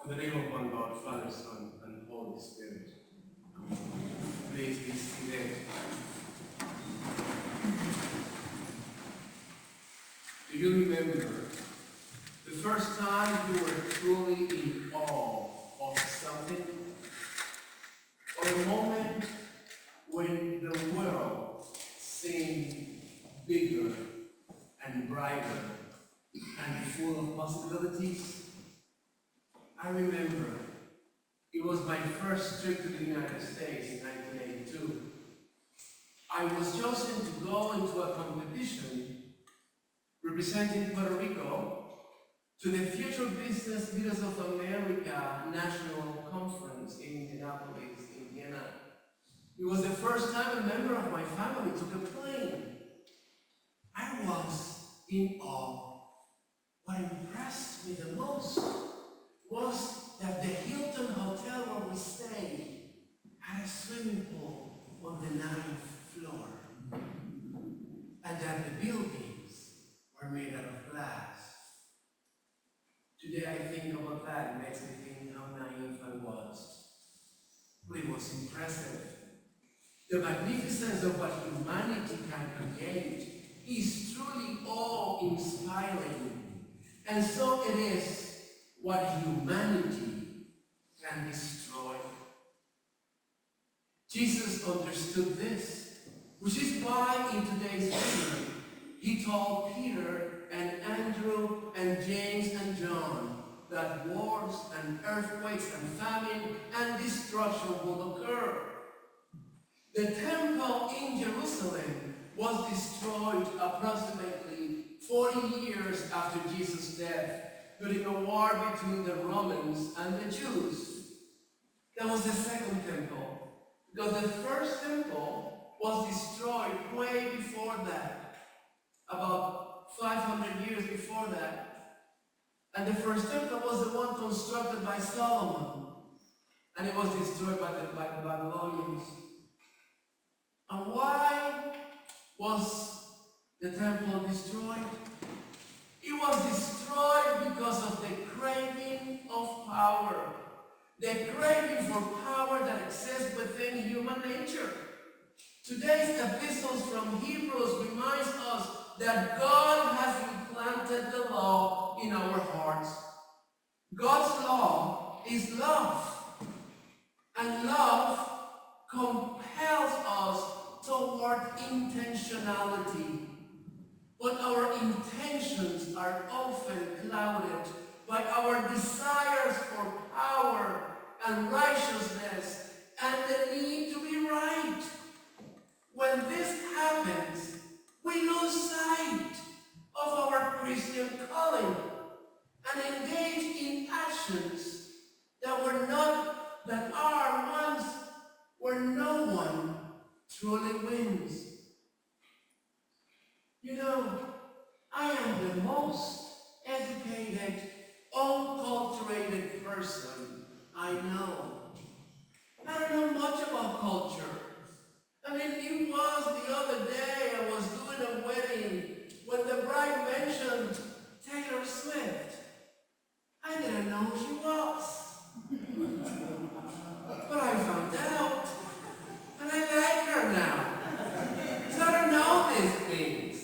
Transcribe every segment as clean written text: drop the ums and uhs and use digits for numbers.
In the name of one God, Father, Son, and Holy Spirit. Please be seated. Do you remember the first time you were truly in awe of something? Or a moment when the world seemed bigger and brighter and full of possibilities? I remember it was my first trip to the United States in 1982. I was chosen to go into a competition representing Puerto Rico to the Future Business Leaders of America National Conference in Indianapolis, Indiana. It was the first time a member of my family took a plane. I was in awe. What impressed me the most was that the Hilton Hotel where we stayed had a swimming pool on the 9th floor, and that the buildings were made out of glass. Today I think about that, it makes me think how naive I was. But it was impressive. The magnificence of what humanity can create is truly awe-inspiring, and so it is what humanity can destroy. Jesus understood this, which is why in today's reading he told Peter and Andrew and James and John that wars and earthquakes and famine and destruction will occur. The temple in Jerusalem was destroyed approximately 40 years after Jesus' death, during a war between the Romans and the Jews. That was the second temple, because the first temple was destroyed way before that, about 500 years before that. And the first temple was the one constructed by Solomon, and it was destroyed by the Babylonians. And why was the temple destroyed? It was destroyed because of the craving of power. The craving for power that exists within human nature. Today's epistles from Hebrews reminds us that God has implanted the law in our hearts. God's law is love. And love compels us toward intentionality. But our intentions are often clouded by our desires for power and righteousness and the need to be right. When this happens, we lose sight of our Christian calling and engage in actions that are ones where no one truly wins. You know, I am the most educated, unculturated person I know. I don't know much about culture. I mean, it was the other day I was doing a wedding when the bride mentioned Taylor Swift. I didn't know who she was. But I found out, and I like her now. So I don't know these things.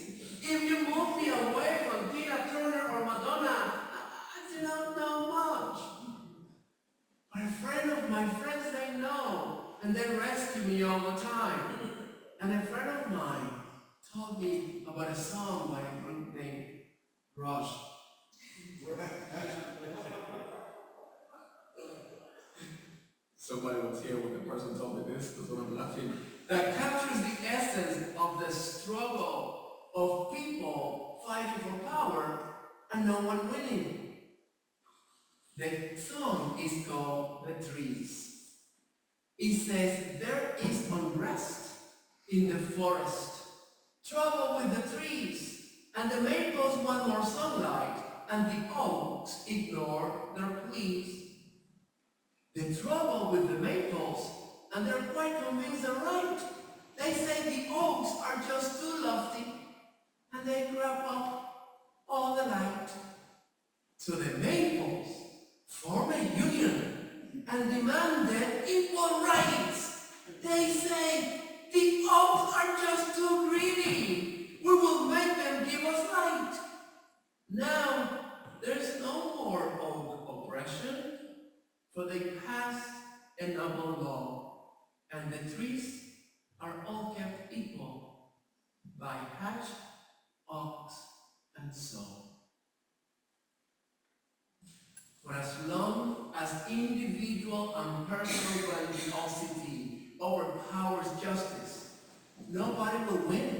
If you move me away from Tina Turner or Madonna, I do not know much. But a friend of my friends, they know, and they rescue me all the time. And a friend of mine told me about a song by a group named Rush. Somebody was here when the person told me this, that's what I'm laughing. That captures the essence of the struggle of people fighting for power and no one winning. The song is called The Trees. It says, there is unrest in the forest, trouble with the trees, and the maples want more sunlight, and the oaks ignore their pleas. The trouble with the maples, and they're quite convinced they're right. They say the oaks are just too lofty, and they grab up all the light. So the maples form a union They say, the oaks are just too greedy. We will make them give us light. Now, there's no more oak oppression, for they passed a noble law, and the trees are all kept equal by hatch, ox, and sow. For as long as individual and personal grandiosity overpowers justice, nobody will win.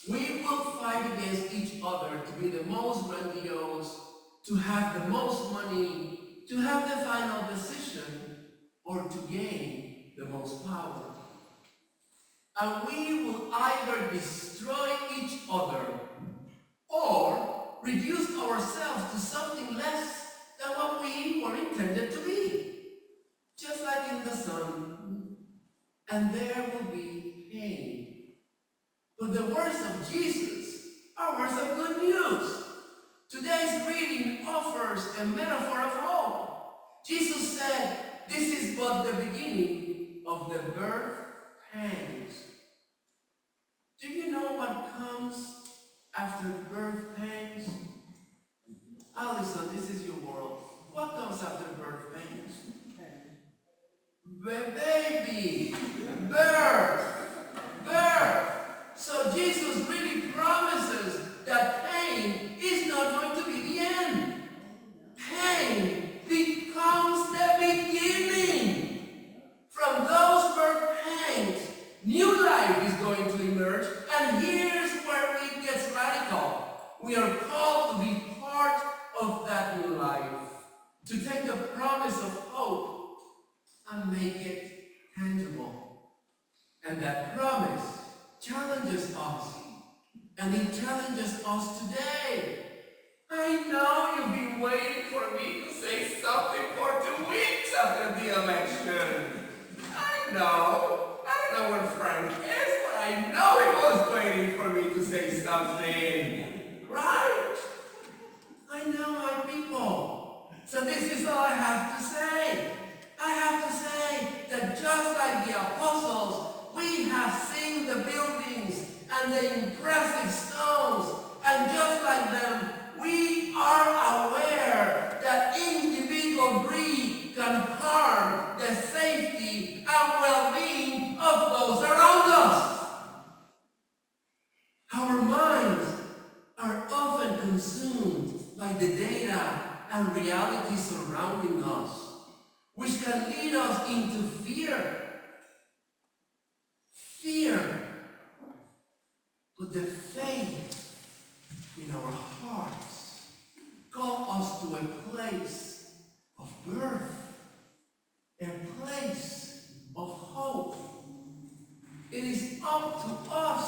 We will fight against each other to be the most grandiose, to have the most money, to have the final decision, or to gain the most power. And we will either destroy each other or reduce ourselves to something less than what we were intended to be. Just like in the sun. And there will be pain. But the words of Jesus are words of good news. Today's reading offers a metaphor of hope. Jesus said, this is but the beginning of the birth pangs. Do you know what comes after birth pangs? Allison, this is your world. What comes after birth pangs? Baby, birth. So Jesus really promises that pain is not going to be the end. Pain becomes the beginning. From those birth pangs, new life is going to emerge, and here's where it gets radical. We are called to be part of that new life, to take the promise of hope and make it tangible. And that promise challenges us, and it challenges us today. I know you've been waiting for me to say something for 2 weeks after the election. I don't know where Frank is, but I know he was waiting for me to say something. Right? I know my people. So this is all I have to say. I have to say that just like the apostles, we have seen the buildings and the impressive stones, and just like them, we are aware that individual greed can harm the safety and well-being of those around us. Our minds are often consumed by the data and reality surrounding us, which can lead us into fear. But the faith in our hearts calls us to a place of birth, a place of hope. It is up to us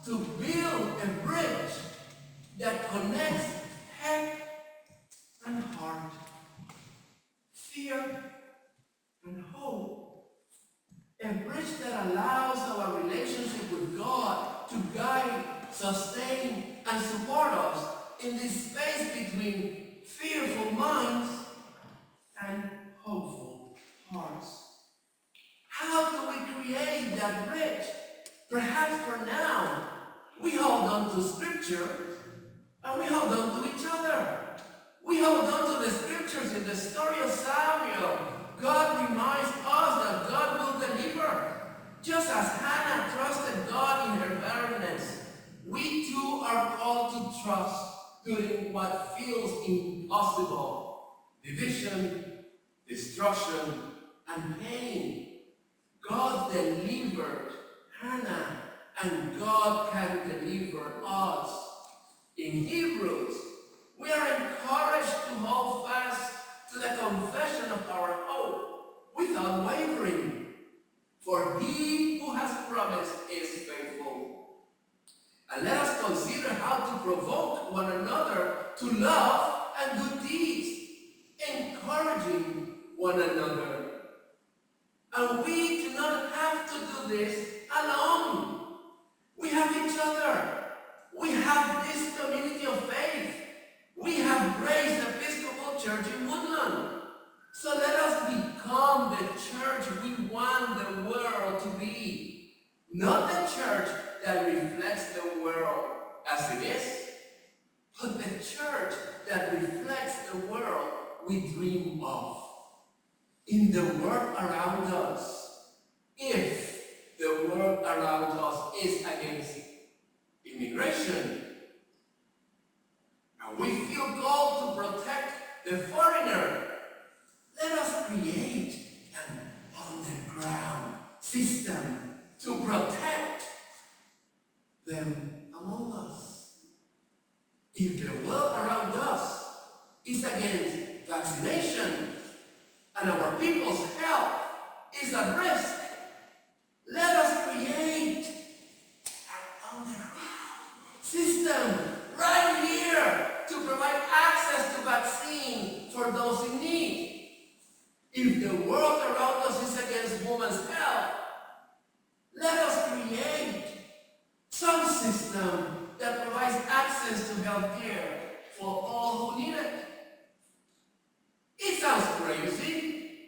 to build a bridge that connects head and heart, fear and hope. A bridge that allows our relationship with God to guide, sustain, and support us in this space between fearful minds and hopeful hearts. How do we create that bridge? Perhaps for now, we hold on to Scripture and we hold on to each other. We hold on to the Scriptures in the story of Samuel. God reminds us that God will deliver. Just as Hannah trusted God in her barrenness, we too are called to trust during what feels impossible. Division, destruction, and pain. God delivered Hannah, and God can deliver us. In Hebrews, we are encouraged to hold fast to the confession of our hope without wavering. For he who has promised is faithful. And let us consider how to provoke one another to love and good deeds, encouraging one another. And we do not have to do this alone. We have each other. We have this community of faith. We have Grace Episcopal Church in Woodland. So let us become the church we want the world to be. Not the church that reflects the world as it is, but the church that reflects the world we dream of. In the world around us, if the world around us is against immigration, and we feel called to protect the foreigner, let us create an underground system to protect them among us. If the world around us is against vaccination and our people's health is at risk, let us create an underground system right here to provide access to vaccine for those in need. If the world around us is against women's health, let us create some system that provides access to health care for all who need it. It sounds crazy.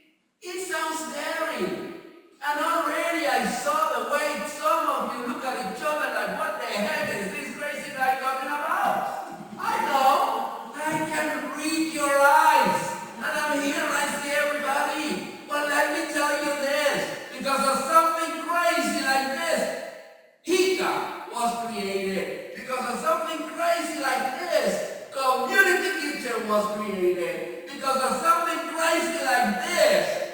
It sounds daring. And already I saw the way some of you look at each other like, what the heck is this crazy guy talking about? I know. I can read your eyes. And I'm here and I see everybody. But let me tell you this. Because of something crazy like this, HICA was created. Because of something crazy like this, Community Kitchen was created. Because of something crazy like this,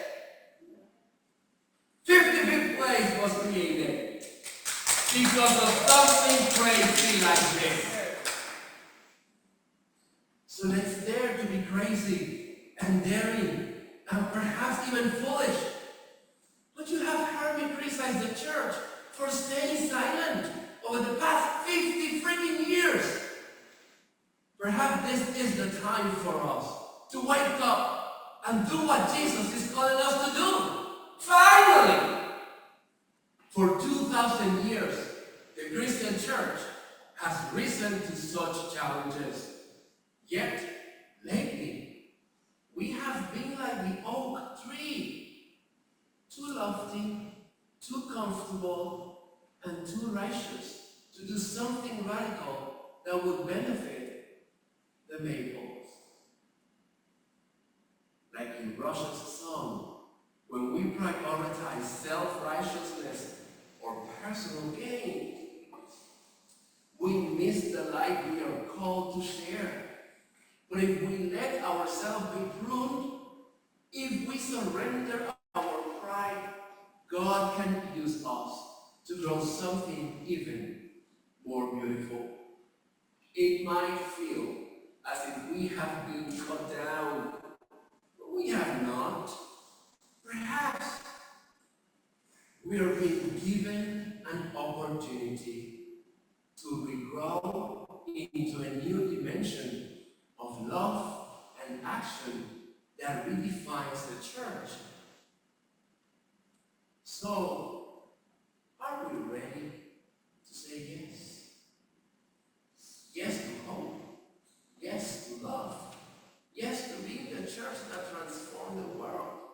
55th Place was created. Because of something crazy like this. So let's dare to be crazy and daring and perhaps even foolish. But you have heard me criticize the church for staying silent over the past 50 freaking years. Perhaps this is the time for us to wake up and do what Jesus is calling us to do. Finally! For 2,000 years, the Christian church has risen to such challenges. Yet, lately, we have been like the oak tree, too lofty, too comfortable, and too righteous to do something radical that would benefit the maples. Like in Russia's song, when we prioritize self-righteousness or personal gain, we miss the light we are called to share. But if we let ourselves be pruned, if we surrender our pride, God can use us to grow something even more beautiful. It might feel as if we have been cut down, but we have not. Perhaps we are being given an opportunity to regrow into a new dimension of love and action that redefines the church. So, are we ready to say yes? Yes to hope. Yes to love. Yes to being the church that transforms the world.